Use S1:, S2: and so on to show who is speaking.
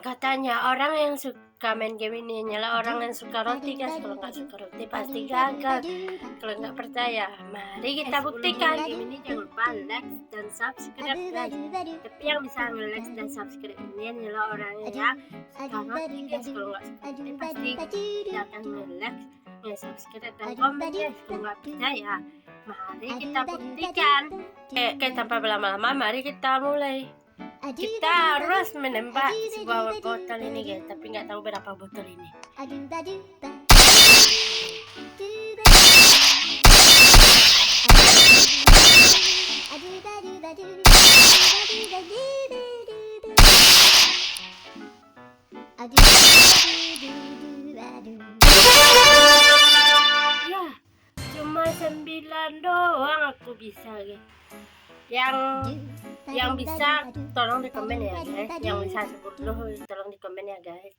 S1: Katanya orang yang suka main game ini hanyalah orang yang suka roti, guys. Kalau nggak suka roti pasti gagal. Kalau nggak percaya, mari kita buktikan. Game ini jangan lupa like dan subscribe, guys. Tapi yang bisa nge-like dan subscribe ini hanyalah orang yang suka roti, guys. Kalau nggak suka roti pasti tidak akan nge-like, nge-subscribe dan komen, guys. Kalau nggak percaya, mari kita buktikan. Oke, tanpa berlama-lama, mari kita mulai. Kita harus menembak sebuah botol ini, guys, tapi nggak tahu berapa botol ini. Ya, cuma 9 doang aku bisa, guys. Yang bisa tolong di komen ya, guys. Yang bisa 10 tolong di komen ya, guys.